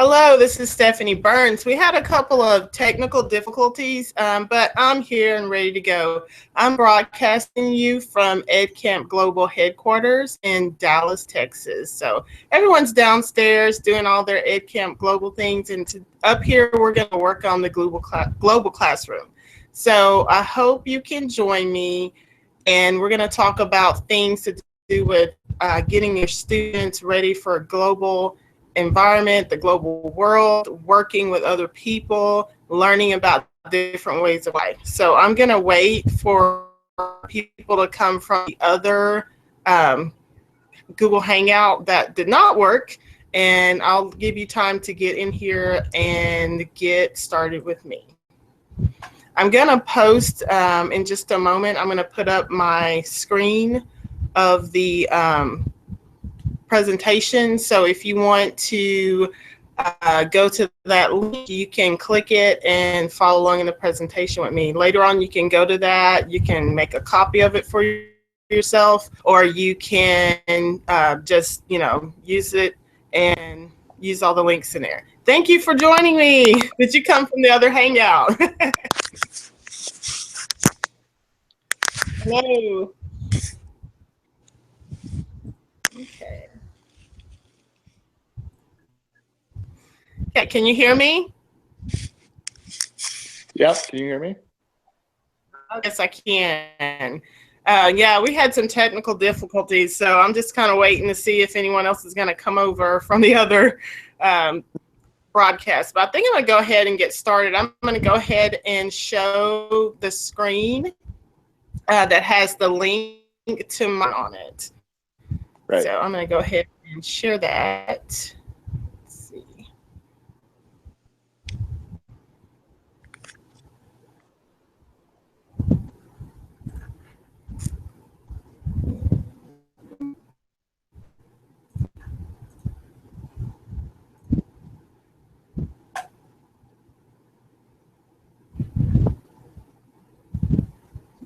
Hello, this is Stephanie Burns. We had a couple of technical difficulties, but I'm here and ready to go. I'm broadcasting you from EdCamp Global Headquarters in Dallas, Texas. So everyone's downstairs doing all their EdCamp Global things, and up here we're going to work on the global classroom. So I hope you can join me, and we're going to talk about things to do with getting your students ready for a global environment, the global world, working with other people, learning about different ways of life. So I'm going to wait for people to come from the other Google Hangout that did not work, and I'll give you time to get in here and get started with me. I'm going to post in just a moment. I'm going to put up my screen of the presentation. So if you want to go to that link, you can click it and follow along in the presentation with me. Later on, you can go to that. You can make a copy of it for yourself, or you can just, use it and use all the links in there. Thank you for joining me. Did you come from the other Hangout? Hello. Okay. Okay, can you hear me? Yep, can you hear me? Yes, I can. Yeah, we had some technical difficulties, so I'm just kind of waiting to see if anyone else is going to come over from the other broadcast. But I think I'm going to go ahead and get started. I'm going to go ahead and show the screen that has the link to mine on it. Right. So I'm going to go ahead and share that. Let's see.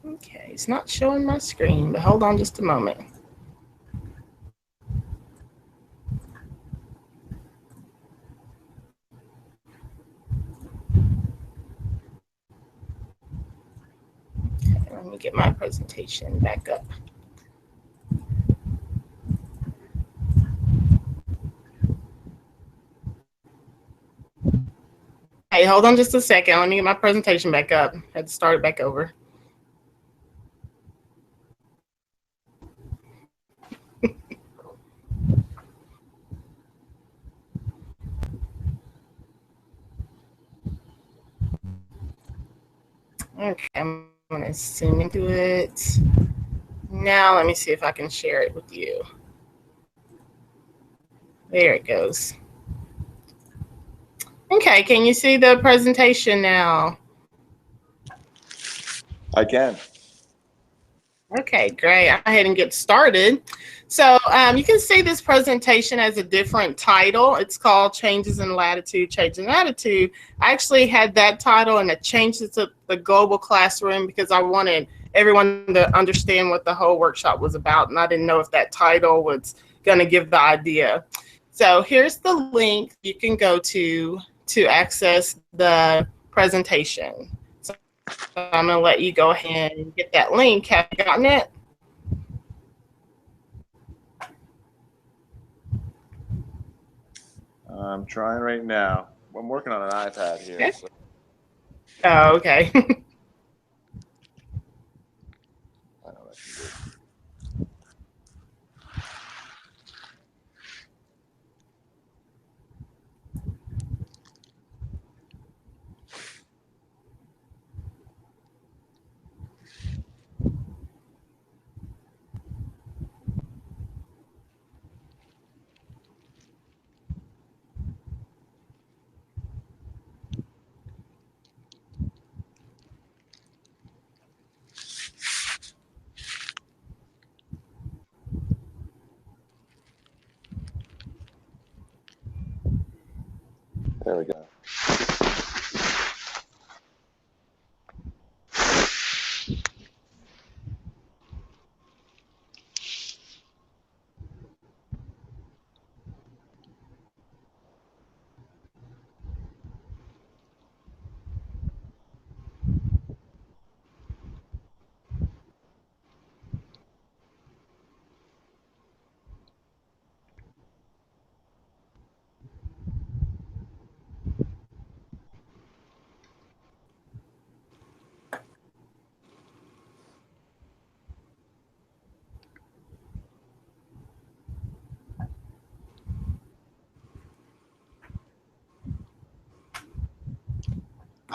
Okay, it's not showing my screen, but hold on just a moment. Okay, let me get my presentation back up. Hey, hold on just a second. Let me get my presentation back up. Had to start it back over. Okay, I'm going to zoom into it. Now let me see if I can share it with you. There it goes. Okay, can you see the presentation now? I can. Okay, great. I'll go ahead and get started. So you can see this presentation has a different title. It's called Changes in Latitude, Change in Attitude. I actually had that title and I changed it to the Global Classroom because I wanted everyone to understand what the whole workshop was about, and I didn't know if that title was going to give the idea. So here's the link you can go to access the presentation. So I'm going to let you go ahead and get that link. Have you gotten it? I'm trying right now. I'm working on an iPad here. Okay. So. Oh, okay. I know what I can do. There we go.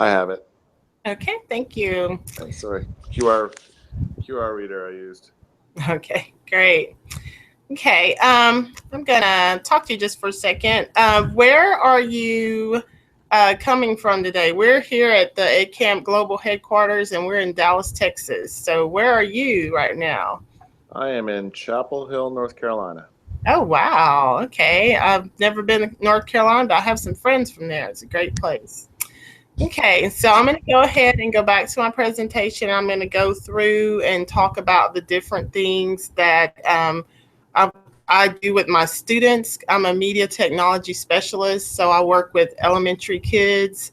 I have it. Okay, thank you. Oh, sorry. QR reader I used. Okay, great. Okay, I'm gonna talk to you just for a second. Where are you coming from today? We're here at the EdCamp Global Headquarters, and we're in Dallas, Texas. So where are you right now? I am in Chapel Hill, North Carolina. Oh, wow. Okay, I've never been to North Carolina, but I have some friends from there. It's a great place. Okay, so I'm going to go ahead and go back to my presentation. I'm going to go through and talk about the different things that I, I do with my students. I'm a media technology specialist, so I work with elementary kids,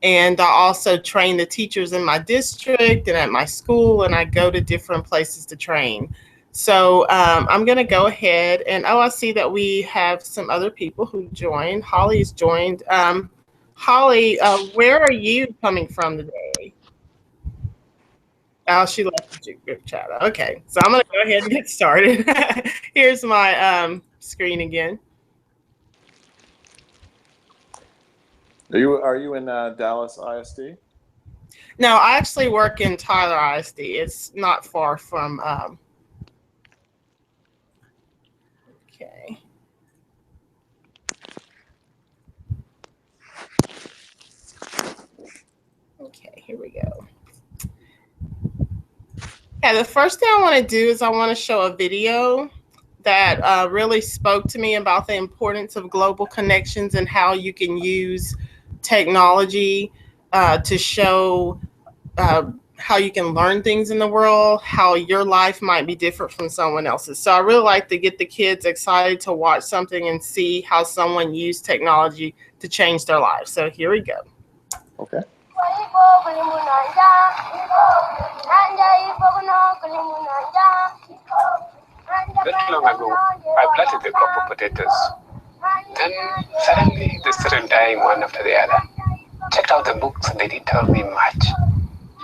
and I also train the teachers in my district and at my school, and I go to different places to train. So I'm going to go ahead and, oh, I see that we have some other people who joined. Holly's joined. Holly, where are you coming from today? Oh, she left the group chat. Okay, so I'm going to go ahead and get started. Here's my screen again. Are you in Dallas ISD? No, I actually work in Tyler ISD. It's not far from. Okay. Okay, here we go. Yeah, the first thing I want to do is I want to show a video that really spoke to me about the importance of global connections and how you can use technology to show how you can learn things in the world, how your life might be different from someone else's. So I really like to get the kids excited to watch something and see how someone used technology to change their lives. So here we go. Okay. Not long ago, I planted a crop of potatoes. Then suddenly they started dying one after the other. Checked out the books and they didn't tell me much.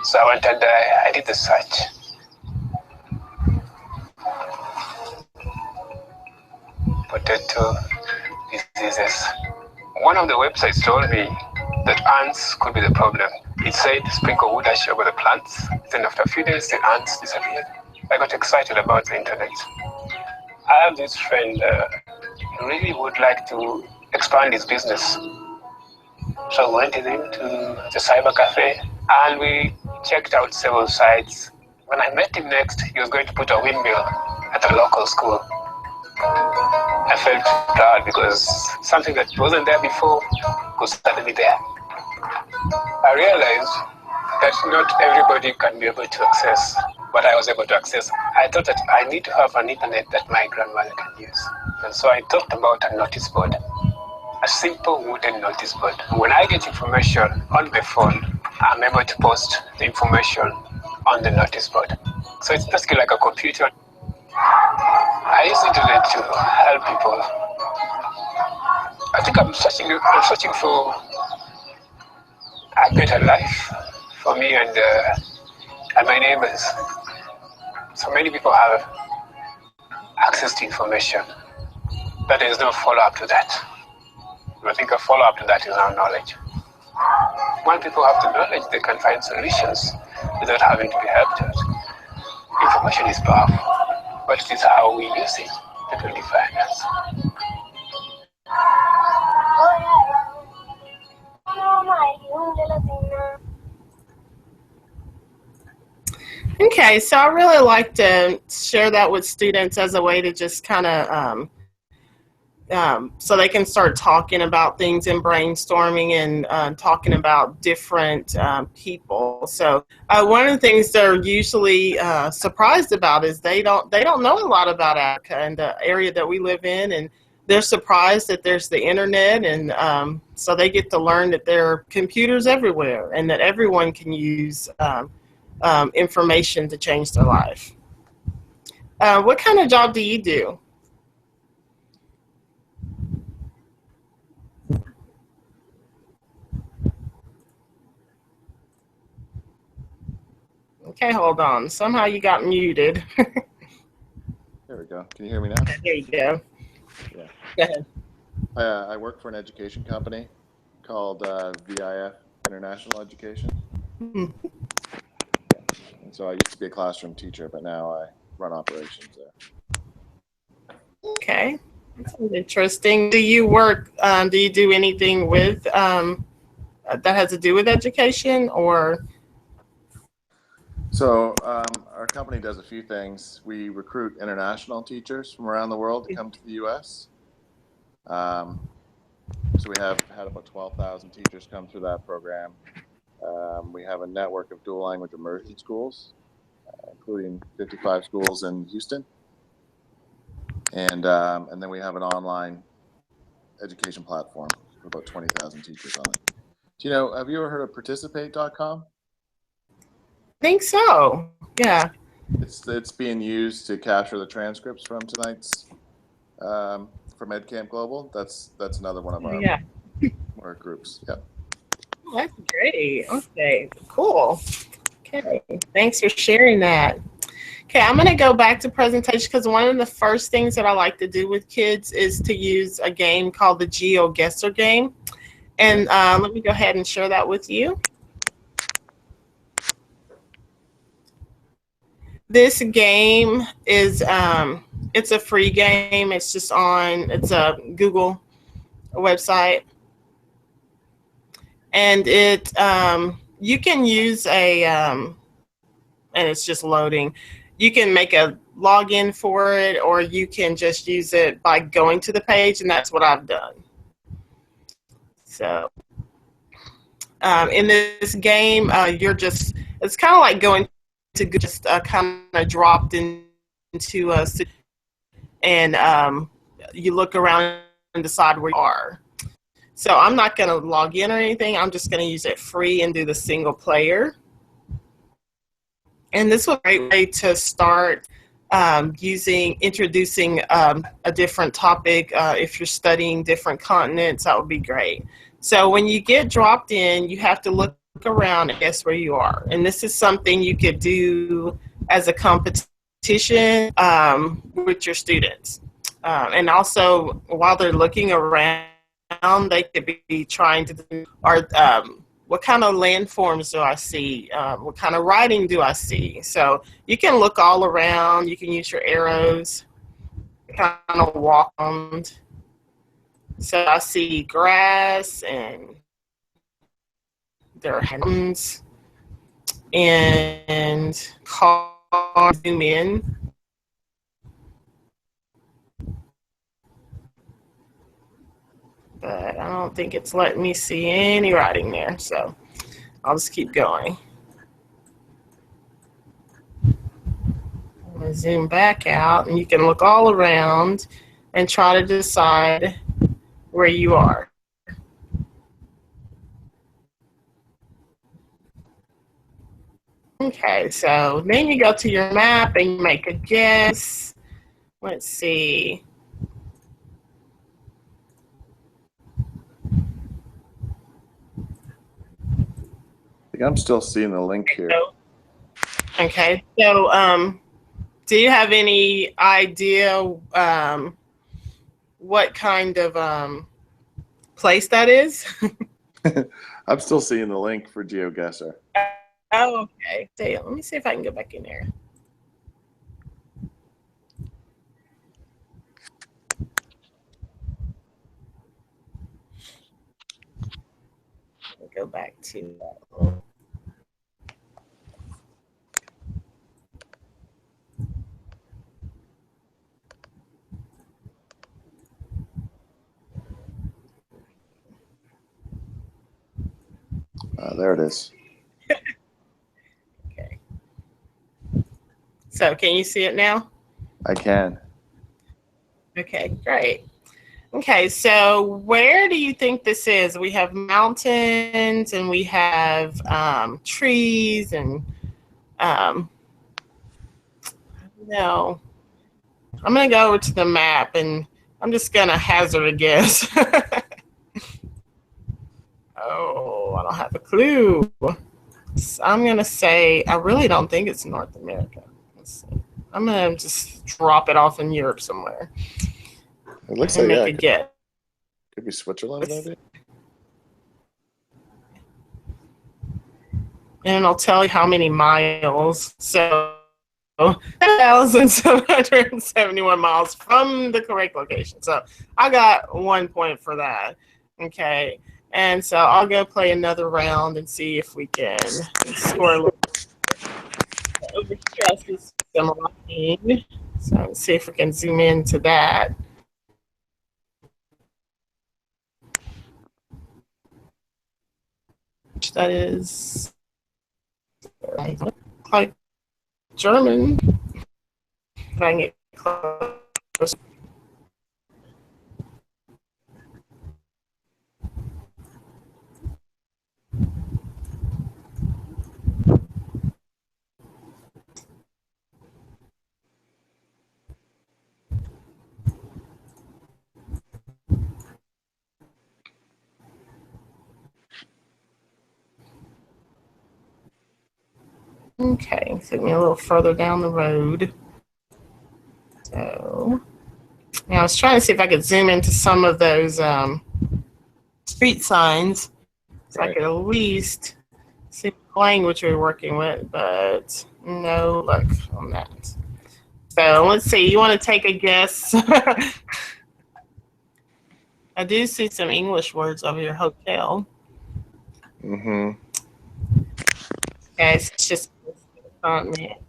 So I went and I did the search. Potato diseases. One of the websites told me that ants could be the problem. It said sprinkle wood ash over the plants. Then after a few days, the ants disappeared. I got excited about the internet. I have this friend who really would like to expand his business. So we went with him to the cyber cafe and we checked out several sites. When I met him next, he was going to put a windmill at a local school. I felt proud because something that wasn't there before was suddenly there. I realized that not everybody can be able to access what I was able to access. I thought that I need to have an internet that my grandmother can use. And so I thought about a notice board, a simple wooden notice board. When I get information on my phone, I'm able to post the information on the notice board. So it's basically like a computer. I use the internet to help people. I think I'm searching for a better life for me and my neighbors. So many people have access to information, but there is no follow-up to that. I think a follow-up to that is our knowledge. When people have the knowledge, they can find solutions without having to be helped out. Information is powerful, but it is how we use it that will define us. Okay, so I really like to share that with students as a way to just kind of so they can start talking about things and brainstorming and talking about different people. So one of the things they're usually surprised about is they don't know a lot about Africa and the area that we live in, and they're surprised that there's the internet, and so they get to learn that there are computers everywhere and that everyone can use information to change their life. What kind of job do you do? Okay, hold on. Somehow you got muted. There we go. Can you hear me now? There you go. Yeah. Go ahead. I work for an education company called VIF international education. Mhm. And so I used to be a classroom teacher, but now I run operations there. Okay, that's interesting. Do you work? Do you do anything with that has to do with education, or? So our company does a few things. We recruit international teachers from around the world to come to the U.S. So we have had about 12,000 teachers come through that program. We have a network of dual language immersion schools, including 55 schools in Houston. And then we have an online education platform with about 20,000 teachers on it. Do you know, have you ever heard of participate.com? I think so. Yeah. It's being used to capture the transcripts from tonight's from EdCamp Global. That's another one of our groups. Yep. Oh, that's great. Okay, cool. Okay, thanks for sharing that. Okay, I'm going to go back to presentation because one of the first things that I like to do with kids is to use a game called the GeoGuessr game. And let me go ahead and share that with you. This game is, it's a free game. It's just it's a Google website. And you can use and it's just loading. You can make a login for it, or you can just use it by going to the page, and that's what I've done. So in this game, it's kind of like going to just kind of dropped into a, and you look around and decide where you are. So I'm not going to log in or anything. I'm just going to use it free and do the single player. And this was a great way to start introducing a different topic. If you're studying different continents, that would be great. So when you get dropped in, you have to look around and guess where you are. And this is something you could do as a competition with your students. And also, while they're looking around, they could be trying to, what kind of landforms do I see? What kind of writing do I see? So you can look all around. You can use your arrows, kind of walk around. So I see grass, and there are hands and cars. Zoom in. But I don't think it's letting me see any writing there, so I'll just keep going. I'm going to zoom back out, and you can look all around and try to decide where you are. Okay, so then you go to your map and you make a guess. Let's see. I think I'm still seeing the link here. Okay, so do you have any idea what kind of place that is? I'm still seeing the link for GeoGuessr. Oh, okay. Let me see if I can go back in there. Go back to that. There it is. Okay. So can you see it now? I can. Okay, great. Okay, so where do you think this is? We have mountains, and we have trees, and no. I'm going to go over to the map, and I'm just going to hazard a guess. Oh, I don't have a clue. So I'm going to say, I really don't think it's North America. Let's see. I'm going to just drop it off in Europe somewhere. It looks like a guess. Could be Switzerland, maybe? and it'll tell you how many miles. So 10,771 miles from the correct location. So I got 1 point for that. Okay. And so I'll go play another round and see if we can score a little. Over here, I see some lightning. So let's see if we can zoom into that. That is like German. If I can get close. Okay, take me a little further down the road. So now I was trying to see if I could zoom into some of those street signs so I could at least see what language we're working with, but no luck on that. So let's see, you want to take a guess? I do see some English words over here, hotel. Mm-hmm. Okay, so it's just continent.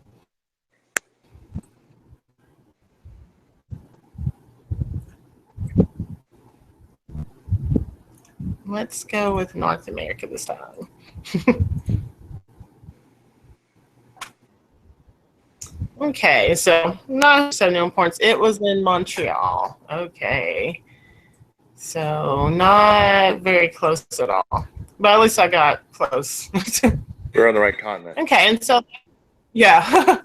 Let's go with North America this time. Okay, so 971 points. It was in Montreal. Okay. So not very close at all. But at least I got close. We're on the right continent. Okay, and so yeah.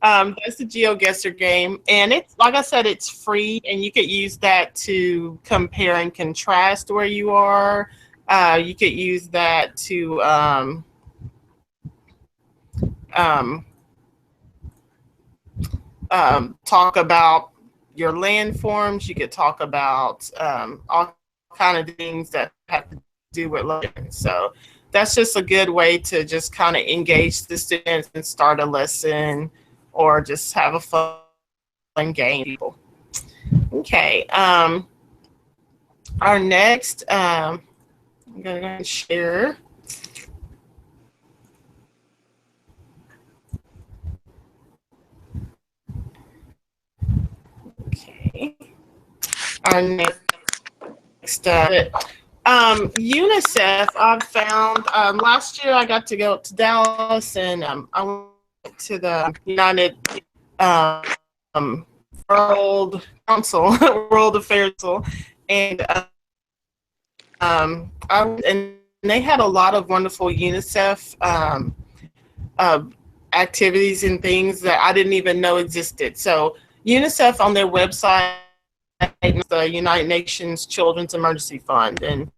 That's the GeoGuessr game. And it's, like I said, it's free, and you could use that to compare and contrast where you are. You could use that to talk about your landforms. You could talk about all kind of things that have to do with learning. So that's just a good way to just kind of engage the students and start a lesson, or just have a fun game. People. Okay. Our next, I'm going to share. Okay. Our next, UNICEF, I've found, last year I got to go to Dallas, and I went to the United World Council, World Affairs Council, and and they had a lot of wonderful UNICEF activities and things that I didn't even know existed. So UNICEF on their website, the United Nations Children's Emergency Fund, and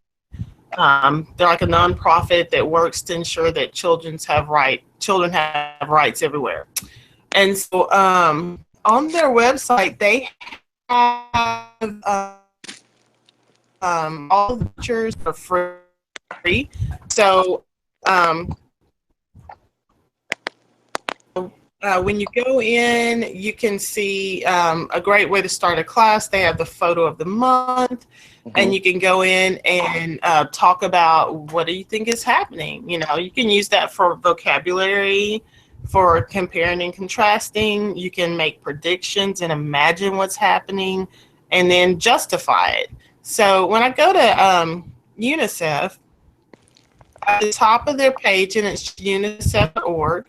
they're like a nonprofit that works to ensure that children have rights everywhere. And so on their website, they have all the pictures for free. So when you go in, you can see a great way to start a class. They have the photo of the month, and you can go in and talk about what do you think is happening. You know, you can use that for vocabulary, for comparing and contrasting. You can make predictions and imagine what's happening, and then justify it. So when I go to UNICEF, at the top of their page, and it's unicef.org,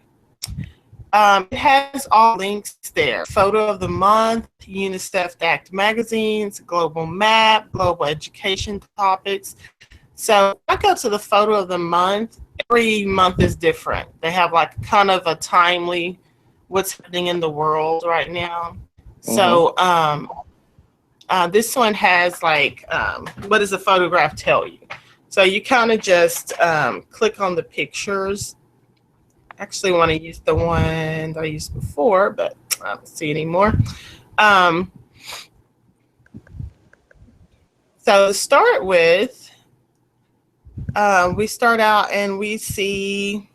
it has all links there. Photo of the month, UNICEF ACT magazines, global map, global education topics. So I go to the photo of the month. Every month is different. They have like kind of a timely what's happening in the world right now. So this one has like, what does the photograph tell you? So you kind of just click on the pictures. Actually want to use the one that I used before, but I don't see anymore. So to start with, we start out and we see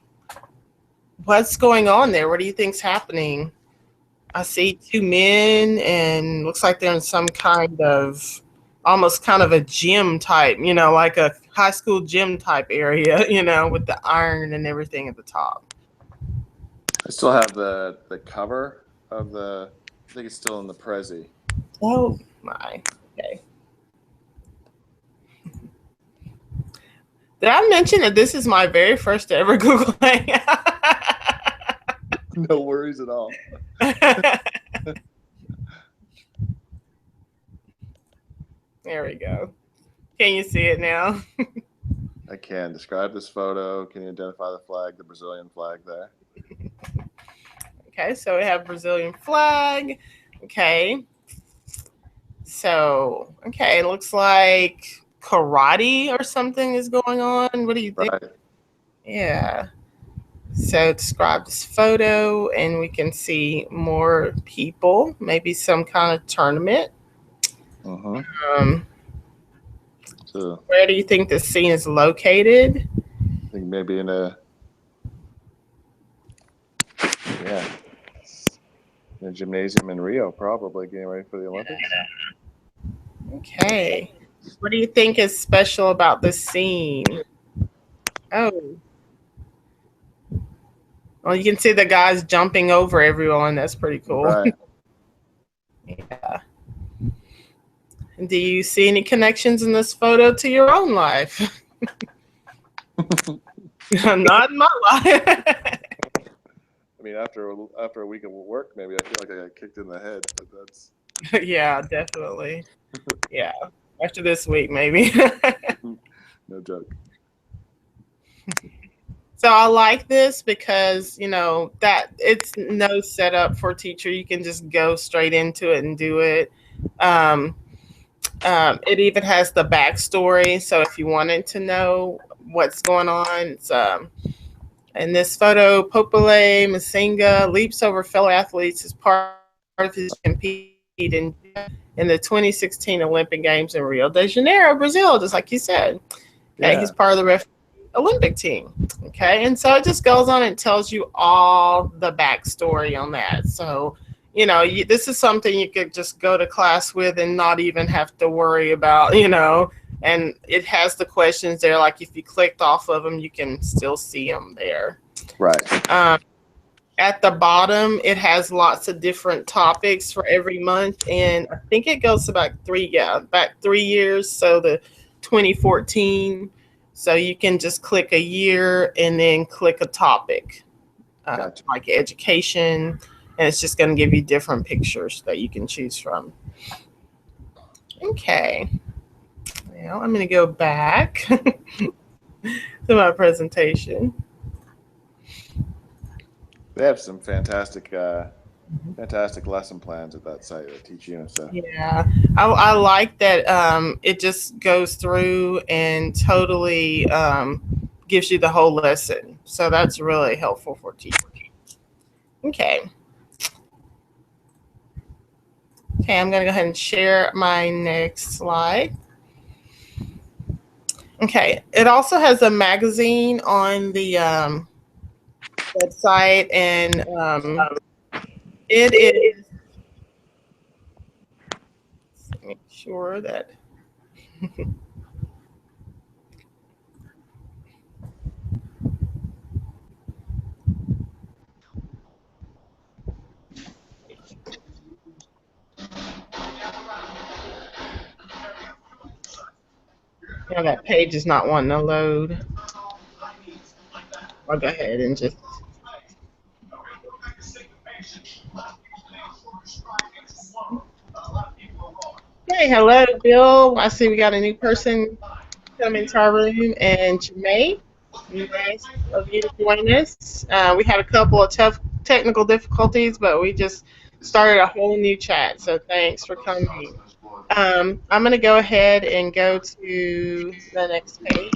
what's going on there? What do you think's happening? I see two men, and looks like they're in some kind of, almost kind of a gym type, you know, like a high school gym type area, you know, with the iron and everything at the top. I still have the cover of the, I think it's still in the Prezi. Oh my, okay. Did I mention that this is my very first ever Googling? No worries at all. There we go. Can you see it now? I can. Describe this photo. Can you identify the flag, the Brazilian flag there? Okay, so we have Brazilian flag. Okay. So, okay, it looks like karate or something is going on. What do you think? Right. Yeah. So describe this photo, and we can see more people, maybe some kind of tournament. So Where do you think this scene is located? I think maybe in a, yeah, in a gymnasium in Rio, probably getting ready for the Olympics. Okay. What do you think is special about this scene? Oh. Well, you can see the guys jumping over everyone. That's pretty cool. Right. Yeah. Do you see any connections in this photo to your own life? Not in my life. I mean, after a week of work, maybe I feel like I got kicked in the head, but that's. Yeah, definitely. Yeah. After this week, maybe. No joke. So I like this because, you know, that it's no setup for a teacher. You can just go straight into it and do it. It even has the backstory. So if you wanted to know what's going on, it's in this photo, Popule Masinga leaps over fellow athletes as part of his compete in the 2016 Olympic Games in Rio de Janeiro, Brazil, just like you said. Okay, Yeah. he's part of the Olympic team. Okay, and so it just goes on and tells you all the backstory on that. So, you know, this is something you could just go to class with and not even have to worry about, you know, and it has the questions there. Like if you clicked off of them, you can still see them there. Right. At the bottom, it has lots of different topics for every month, and I think it goes to back 3 years. So the 2014. So you can just click a year and then click a topic, Gotcha. like education, and it's just going to give you different pictures that you can choose from. Okay. Well, I'm going to go back to my presentation. They have some fantastic lesson plans at that site at Teach UNICEF. Yeah, I like that it just goes through and totally gives you the whole lesson. So that's really helpful for teachers. Okay. Okay, I'm going to go ahead and share my next slide. Okay, it also has a magazine on the website, and it is, let's make sure that that page is not wanting to load. I'll go ahead and just. Hey, hello, Bill. I see we got a new person coming into our room, and Jermaine. Nice of you to join us. We had a couple of tough technical difficulties, but we just started a whole new chat, so thanks for coming. I'm going to go ahead and go to the next page.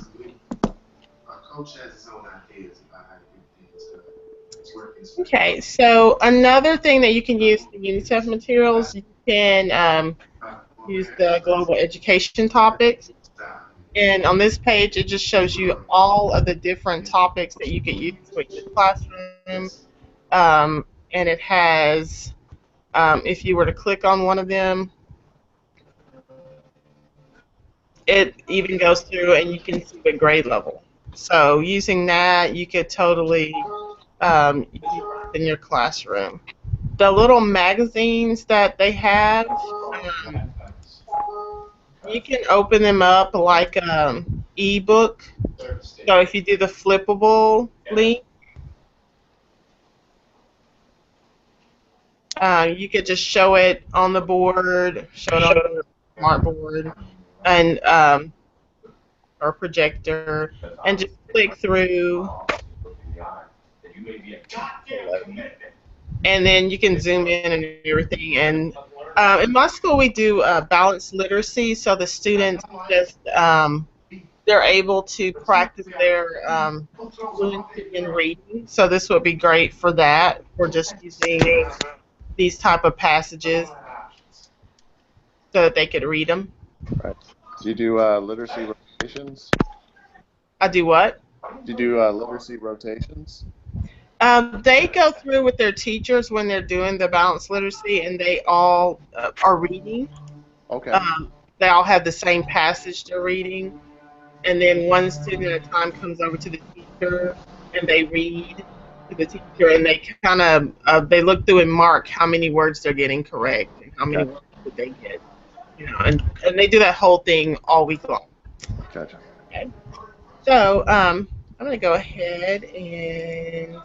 Okay, so another thing that you can use for UNICEF materials, you can use the global education topics. And on this page, it just shows you all of the different topics that you could use with your classroom. classroom, and it has, if you were to click on one of them, it even goes through and you can see the grade level. So using that, you could totally use it in your classroom. The little magazines that they have, you can open them up like ebook. So if you do the flippable link, you could just show it on the board, show it on your smartboard, and or projector, and just click through, and then you can zoom in and everything. And in my school, we do balanced literacy, so the students just they're able to practice their fluency in reading. So this would be great for that, for just using these type of passages so that they could read them. Right. Do you do literacy rotations? I do what? Do you do literacy rotations? They go through with their teachers when they're doing the balanced literacy, and they all are reading. Okay. They all have the same passage they're reading, and then one student at a time comes over to the teacher, and they read to the teacher, and they kind of they look through and mark how many words they're getting correct and how many words did they get, you know, and they do that whole thing all week long. Gotcha. Okay. So I'm going to go ahead and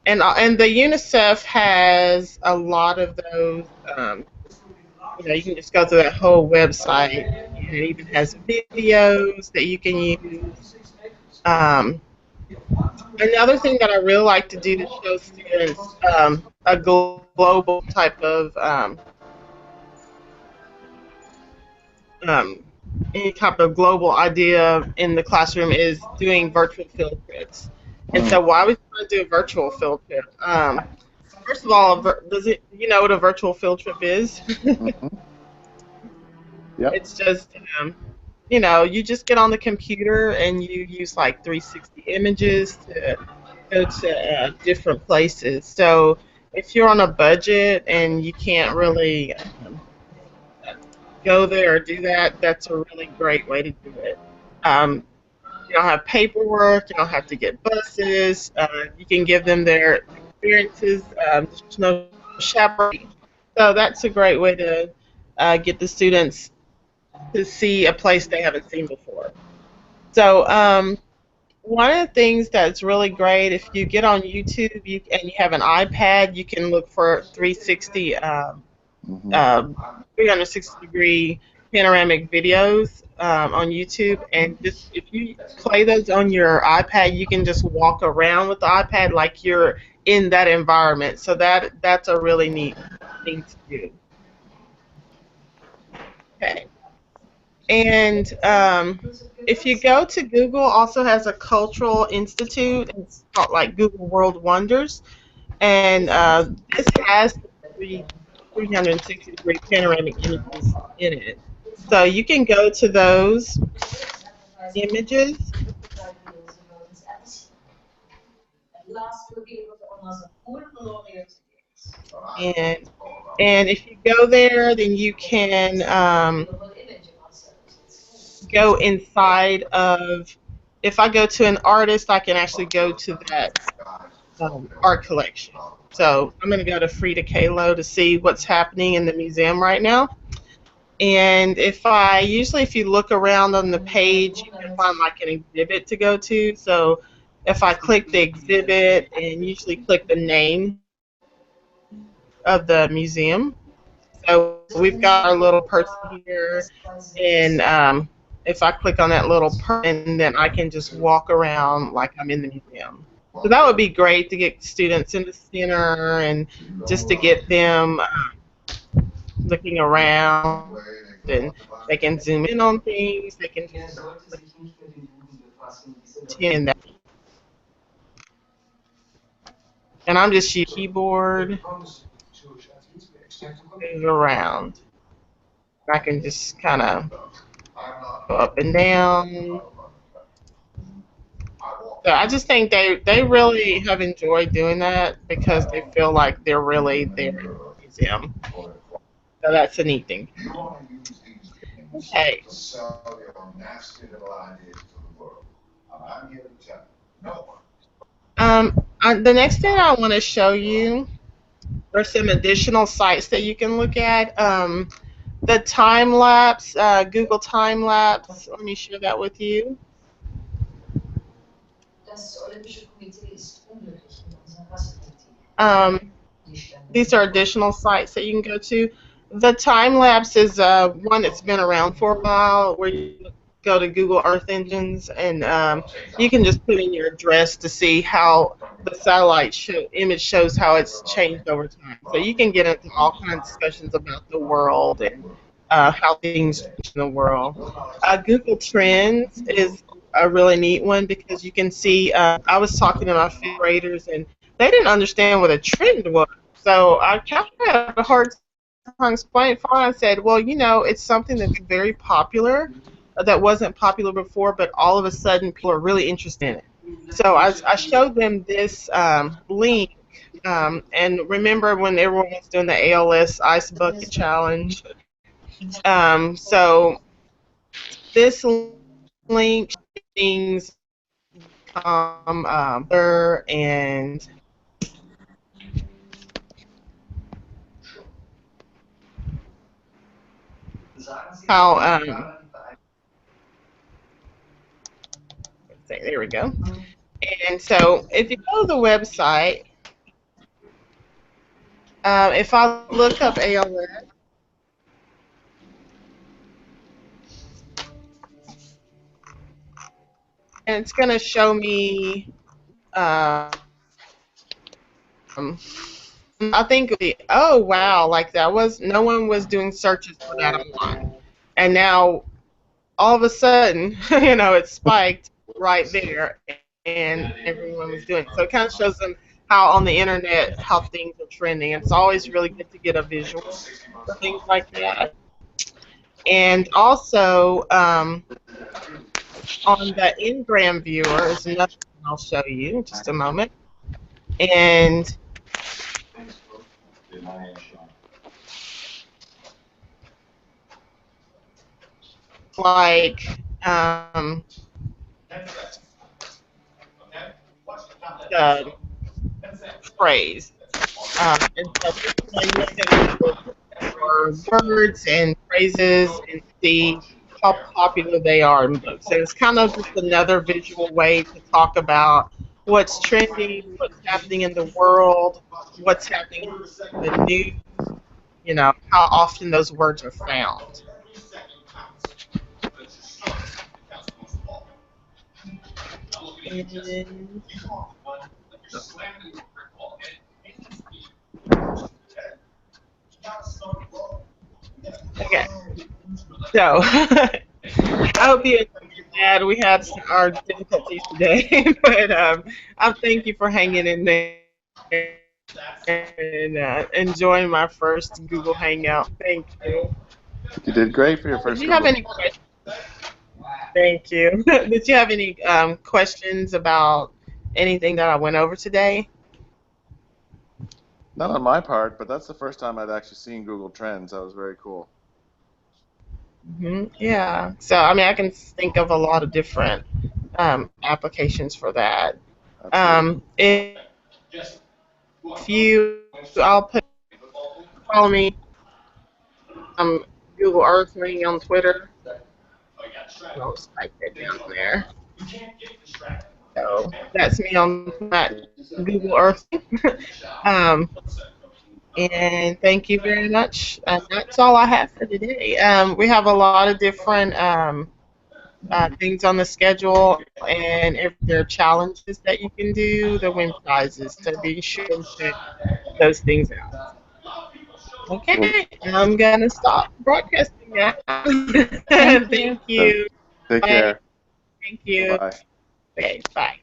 the UNICEF has a lot of those. You know, you can just go through that whole website, and it even has videos that you can use. Another thing that I really like to do to show students a global type of any type of global idea in the classroom is doing virtual field trips. And so why would you want to do a virtual field trip? First of all, you know what a virtual field trip is? Yep. It's just, you know, you just get on the computer and you use like 360 images to go to different places. So if you're on a budget and you can't really go there or do that, that's a really great way to do it. You don't have paperwork, you don't have to get buses, you can give them their experiences, there's no chaperone. So that's a great way to get the students to see a place they haven't seen before. So one of the things that's really great, if you get on YouTube and you have an iPad, you can look for 360 360-degree panoramic videos on YouTube, and just if you play those on your iPad, you can just walk around with the iPad like you're in that environment. So that's a really neat thing to do. Okay. And if you go to Google, also has a cultural institute. It's called like Google World Wonders, and this has 360-degree panoramic images in it. So you can go to those images. And if you go there, then you can go inside of, if I go to an artist, I can actually go to that art collection. So I'm going to go to Frida Kahlo to see what's happening in the museum right now. And if you look around on the page, you can find like an exhibit to go to. So if I click the exhibit and usually click the name of the museum. So we've got our little person here, and if I click on that little person, then I can just walk around like I'm in the museum. So that would be great to get students in the center and just to get them looking around, and they can zoom in on things, they can just in that. And I'm just using keyboard, move around. I can just kind of go up and down. So I just think they really have enjoyed doing that because they feel like they're really there in the museum. So that's a neat thing. Okay. The next thing I want to show you are some additional sites that you can look at. The time lapse, Google time lapse. Let me share that with you. These are additional sites that you can go to. The time lapse is one that's been around for a while, where you go to Google Earth Engines and you can just put in your address to see how the satellite image shows how it's changed over time. So you can get into all kinds of discussions about the world and how things change in the world. Google Trends is a really neat one because you can see. I was talking to my fifth graders and they didn't understand what a trend was. So I kind of had a hard time explaining. I said, well, you know, it's something that's very popular that wasn't popular before, but all of a sudden people are really interested in it. So I showed them this link. And remember when everyone was doing the ALS Ice Bucket Challenge? So this link things and how there we go. And so if you go to the website, if I look up ALS, and it's going to show me, I think, oh wow, like that was, no one was doing searches for that online. And now, all of a sudden, you know, it spiked right there, and everyone was doing it. So it kind of shows them how on the internet, how things are trending. It's always really good to get a visual for things like that. And also, on the Ngram viewer is another thing I'll show you in just a moment. And like the phrase. And so for words and phrases and see how popular they are in books. And it's kind of just another visual way to talk about what's trending, what's happening in the world, what's happening in the news, you know, how often those words are found. Okay, so I hope you understand. We had our difficulties today, but I thank you for hanging in there and enjoying my first Google Hangout. Thank you. You did great for your first. Did you have any questions? Thank you. Did you have any questions about anything that I went over today? Not on my part, but that's the first time I'd actually seen Google Trends. That was very cool. Yeah. So, I mean, I can think of a lot of different applications for that. If you, follow me, Google Earth Ring on Twitter. I'll just type it down there. So that's me on that Google Earth. And thank you very much. That's all I have for today. We have a lot of different things on the schedule, and if there are challenges that you can do, the win prizes. So be sure to check those things out. Okay, I'm gonna stop broadcasting now. Thank you. Take care. Thank you. Bye. Okay, bye.